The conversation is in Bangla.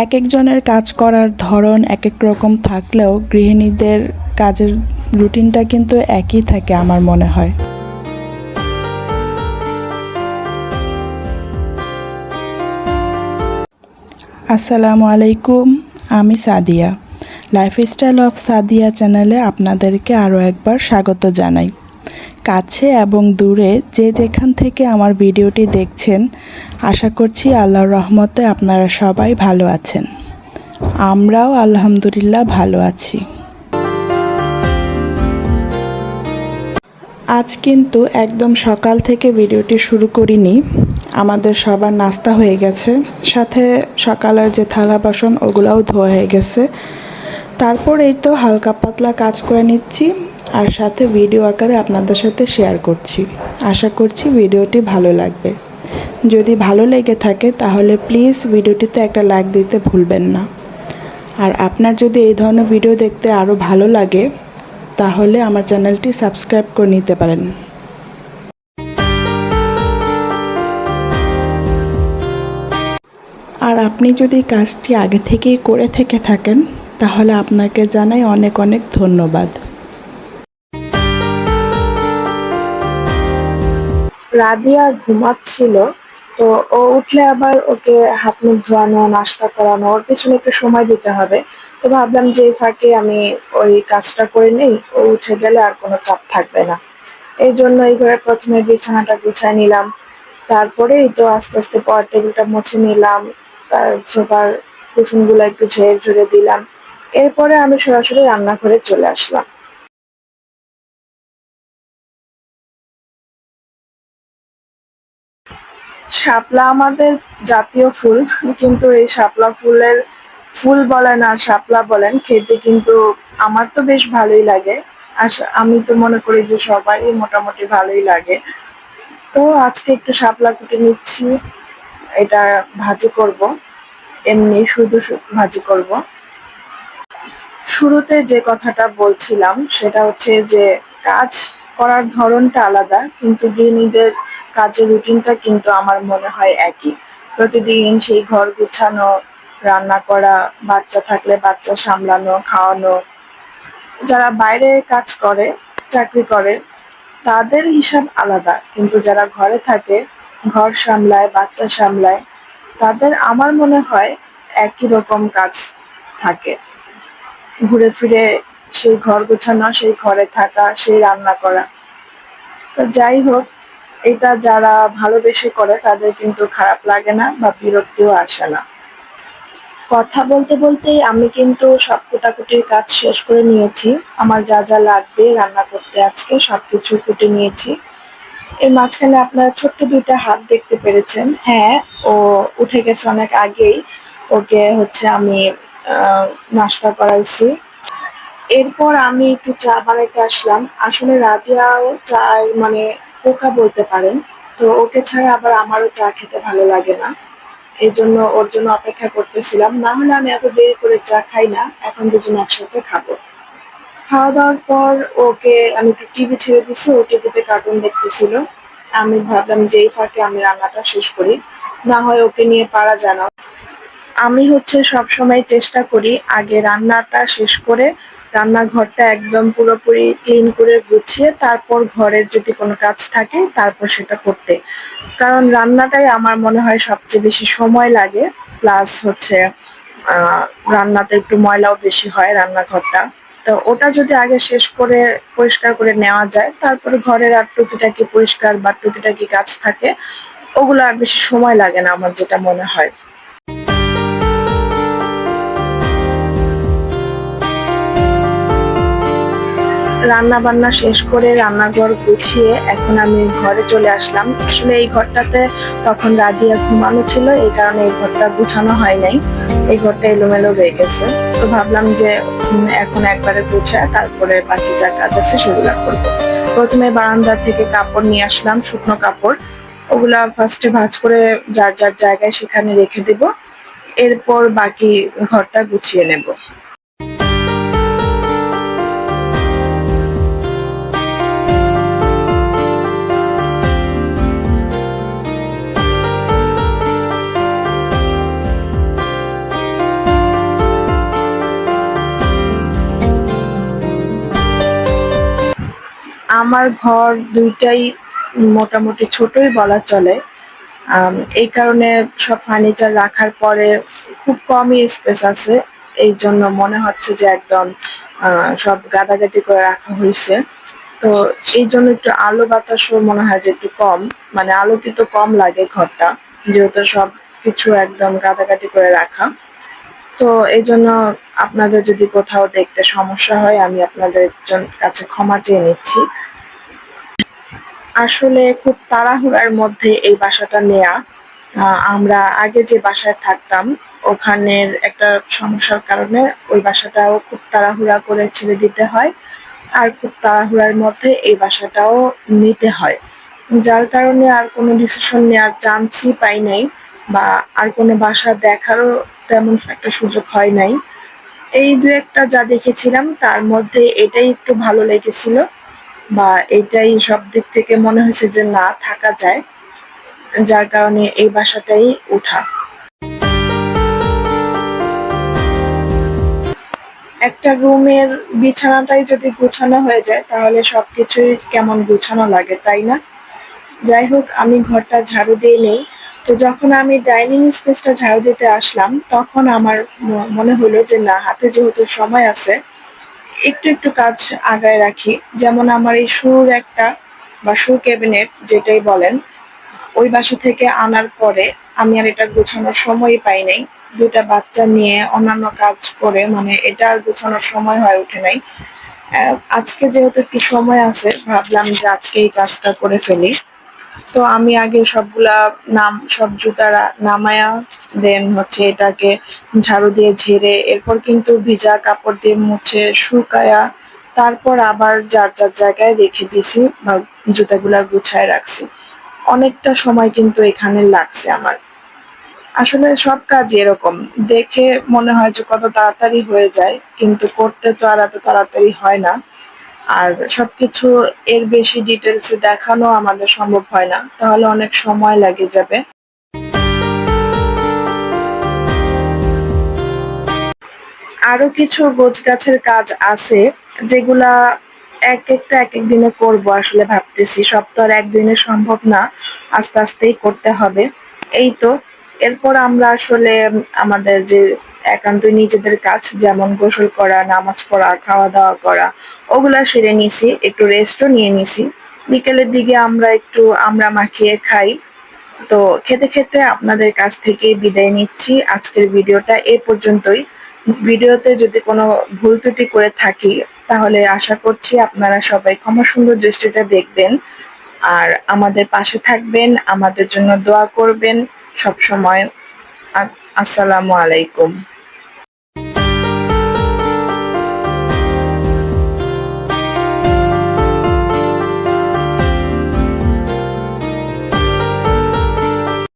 একেকজনের কাজ করার ধরন একেক রকম থাকলেও গৃহিণীদের কাজের রুটিনটা কিন্তু একই থাকে আমার মনে হয়। আসসালামু আলাইকুম, আমি সাদিয়া। লাইফস্টাইল অফ সাদিয়া চ্যানেলে আপনাদেরকে আরও একবার স্বাগত জানাই। কাছে এবং দূরে যে যেখান থেকে আমার ভিডিওটি দেখছেন, আশা করছি আল্লাহর রহমতে আপনারা সবাই ভালো আছেন। আমরাও আলহামদুলিল্লাহ ভালো আছি। আজ কিন্তু একদম সকাল থেকে ভিডিওটি শুরু করিনি। আমাদের সবার নাস্তা হয়ে গেছে, সাথে সকালের যে থালা বাসন ওগুলাও ধোয়া হয়ে গেছে। তারপর এই তো হালকা পাতলা কাজ করে নিচ্ছি, আর সাথে ভিডিও আকারে আপনাদের সাথে শেয়ার করছি। আশা করছি ভিডিওটি ভালো লাগবে। যদি ভালো লেগে থাকে তাহলে প্লিজ ভিডিওটিতে একটা লাইক দিতে ভুলবেন না। আর আপনার যদি এই ধরনের ভিডিও দেখতে আরও ভালো লাগে তাহলে আমার চ্যানেলটি সাবস্ক্রাইব করে নিতে পারেন। আর আপনি যদি কাজটি আগে থেকেই করে থেকে থাকেন তাহলে আপনাকে জানাই অনেক অনেক ধন্যবাদ। রাদিয়া ঘুমাচ্ছিল, তো ও উঠলে আবার ওকে হাত মুখ ধোয়ানো, নাস্তা করানো, ওর পিছনে একটু সময় দিতে হবে। তো ভাবলাম যে এই ফাঁকে আমি ওই কাজটা করে নেই, ও উঠে গেলে আর কোনো চাপ থাকবে না। এই জন্য এই ঘরে প্রথমে বিছানাটা গুছায় নিলাম, তারপরেই তো আস্তে আস্তে পড়ার টেবিলটা মুছে নিলাম, তার সোফার কুশনগুলো একটু ঝেড়ে ঝুড়ে দিলাম। এরপরে আমি সরাসরি রান্নাঘরে চলে আসলাম। শাপলা আমাদের জাতীয় ফুল, কিন্তু এই শাপলা ফুলের ফুল বলেন আর শাপলা বলেন, খেতে কিন্তু আমার তো বেশ ভালোই লাগে। আর আমি তো মনে করি যে সবারই মোটামুটি ভালোই লাগে। তো আজকে একটু শাপলা কুটে নিচ্ছি, এটা ভাজি করব, এমনি শুধু ভাজি করব। শুরুতে যে কথাটা বলছিলাম সেটা হচ্ছে যে কাজ করার ধরনটা আলাদা, কিন্তু গৃহিণীদের কাজের রুটিনটা কিন্তু আমার মনে হয় একই। প্রতিদিন সেই ঘর গুছানো, রান্না করা, বাচ্চা থাকলে বাচ্চা সামলানো, খাওয়ানো। যারা বাইরে কাজ করে, চাকরি করে, তাদের হিসাব আলাদা, কিন্তু যারা ঘরে থাকে, ঘর সামলায়, বাচ্চা সামলায়, তাদের আমার মনে হয় একই রকম কাজ থাকে। ঘুরে ফিরে সেই ঘর গোছানো, সেই ঘরে থাকা, সেই রান্না করা। তো যাই হোক, এটা যারা ভালোবেসে করে তাদের কিন্তু খারাপ লাগে না বা বিরক্তিও আসে না। কথা বলতে বলতেই আমি কিন্তু সব কুটাকুটির কাজ শেষ করে নিয়েছি। আমার যা যা লাগবে রান্না করতে আজকে সবকিছু কুটে নিয়েছি। এর মাঝখানে আপনারা ছোট্ট দুইটা হাত দেখতে পেরেছেন। হ্যাঁ, ও উঠে গেছে অনেক আগেই। ওকে হচ্ছে আমি নাস্তা করাইছি। এরপর আমি একটু চা বানাইতে আসলাম। আসলে রাদিয়াও চায়ের মানে পোকা বলতে পারেন। তো ওকে ছাড়া আবার আমারও চা খেতে ভালো লাগে না। এই জন্য ওর জন্য অপেক্ষা করতেছিলাম। না হলে আমি এত দেরি করে চা খাই না। এখন দুজন একসাথে খাবো। খাওয়া দাওয়ার পর ওকে আমি একটু টিভি ছেড়ে দিছি, ও টিভিতে কার্টুন দেখতেছিল। আমি ভাবলাম যে এই ফাঁকে আমি রান্নাটা শেষ করি, না হয় ওকে নিয়ে পারা যায় না। আমি হচ্ছে সবসময় চেষ্টা করি আগে রান্নাটা শেষ করে রান্নাঘরটা একদম পুরোপুরি ক্লিন করে গুছিয়ে তারপর ঘরের যদি কোনো কাজ থাকে তারপর সেটা করতে। কারণ রান্নাটাই আমার মনে হয় সবচেয়ে বেশি সময় লাগে, প্লাস হচ্ছে রান্নাতে একটু ময়লাও বেশি হয় রান্নাঘরটা। তো ওটা যদি আগে শেষ করে পরিষ্কার করে নেওয়া যায়, তারপরে ঘরের আর টুকিটাকি পরিষ্কার বা টুকিটাকি কাজ থাকে, ওগুলো আর বেশি সময় লাগে না আমার যেটা মনে হয়। রান্না বান্না শেষ করে রান্নাঘর গুছিয়ে এখন আমি ঘরে চলে আসলাম। আসলে এই ঘরটাতে তখন রাদিয়া ঘুমানো ছিল, এই কারণে এই ঘরটা গুছানো হয় নাই, এই ঘরটা এলোমেলো হয়ে গেছে। তো ভাবলাম যে এখন একবারে গুছায় তারপরে বাকি যা কাজ আছে সেগুলো করবো। প্রথমে বারান্দার থেকে কাপড় নিয়ে আসলাম, শুকনো কাপড়। ওগুলা ফার্স্টে ভাঁজ করে যার যার জায়গায় সেখানে রেখে দেব, এরপর বাকি ঘরটা গুছিয়ে নেব। আমার ঘর দুইটাই মোটামুটি ছোটই বলা চলে। এই কারণে সব ফার্নিচার রাখার পরে খুব কমই স্পেস আছে। এই জন্য মনে হচ্ছে যে একদম সব গাদাগাদি করে রাখা হয়েছে। তো এই জন্য একটু আলো বাতাসও মনে হয় যে একটু কম, মানে আলোকিত কম লাগে ঘরটা, যেহেতু সব কিছু একদম গাদাগাদি করে রাখা। তো এই জন্য আপনাদের যদি কোথাও দেখতে সমস্যা হয়, আমি আপনাদের কাছে ক্ষমা চেয়ে নিচ্ছি। আসলে খুব তাড়াহুড়ার মধ্যে এই বাসাটা নেয়া। আমরা আগে যে বাসায় থাকতাম ওখানের একটা সমস্যার কারণে ওই বাসাটাও খুব তাড়াহুড়া করে ছেড়ে দিতে হয়, আর খুব তাড়াহুড়ার মধ্যে এই বাসাটাও নিতে হয়। যার কারণে আর কোনো ডিসিশন নেওয়ার চান্সই পাই নাই, বা আর কোনো বাসা দেখারও তেমন একটা সুযোগ হয় নাই। এই দু একটা যা দেখেছিলাম তার মধ্যে এটাই একটু ভালো লেগেছিল, বা এটাই সব দিক থেকে মনে হয়েছে যে না থাকা যায়, যার কারণে এই বাসাটাই ওঠা। একটা রুমের বিছানাটাই যদি গুছানো হয়ে যায় তাহলে সবকিছুই কেমন গুছানো লাগে, তাই না? যাই হোক, আমি ঘরটা ঝাড়ু দিয়ে নেই। তো যখন আমি ডাইনিং স্পেসটা ঝাড়ু দিতে আসলাম তখন আমার মনে হলো যে না, হাতে যেহেতু সময় আছে একটু একটু কাজ আগায় রাখি। যেমন আমার এই শুর একটা বা শু ক্যাবিনেট যেটাই বলেন, ওই বাসা থেকে আনার পরে আমি আর এটা গোছানোর সময়ই পাই নাই। দুটা বাচ্চা নিয়ে অন্যান্য কাজ করে মানে এটা আর গোছানোর সময় হয়ে ওঠে নাই। আজকে যেহেতু একটু সময় আছে ভাবলাম যে আজকে এই কাজটা করে ফেলি। তো আমি আগে সব জুতারা নামায়া দেন হচ্ছে এটাকে ঝাড়ু দিয়ে ঝেড়ে এরপর কিন্তু ভিজা কাপড় দিয়ে মুছে শুকায়া তারপর আবার যার যার জায়গায় রেখে দিছি বা জুতাগুলা গুছায় রাখছি। অনেকটা সময় কিন্তু এখানে লাগছে আমার। আসলে সব কাজ এরকম, দেখে মনে হয় যে কত তাড়াতাড়ি হয়ে যায়, কিন্তু করতে তো আর এত তাড়াতাড়ি হয় না। আর সবকিছু এর বেশি ডিটেলসে দেখানো আমাদের সম্ভব হয় না, তাহলে অনেক সময় লেগে যাবে। আরো কিছু গোছগাছের কাজ আছে যেগুলা এক একটা এক এক দিনে করবো আসলে ভাবতেছি, সব তো আর একদিনে সম্ভব না, আস্তে আস্তেই করতে হবে। এই তো, এরপর আমরা আসলে আমাদের যে একান্তই নিজেদের কাজ যেমন গোসল করা, নামাজ পড়া, খাওয়া দাওয়া করা ওগুলা সেরে নিছি, একটু রেস্টও নিয়ে নিছি। বিকেলের দিকে আমরা একটু আমরা মাখিয়ে খাই। তো খেতে খেতে আপনাদের কাছ থেকে বিদায় নিচ্ছি। আজকের ভিডিওটা এ পর্যন্তই। ভিডিওতে যদি কোনো ভুল ত্রুটি করে থাকি তাহলে আশা করছি আপনারা সবাই ক্ষমা সুন্দর দৃষ্টিতে দেখবেন, আর আমাদের পাশে থাকবেন, আমাদের জন্য দোয়া করবেন সব সময়। আসসালামু আলাইকুম।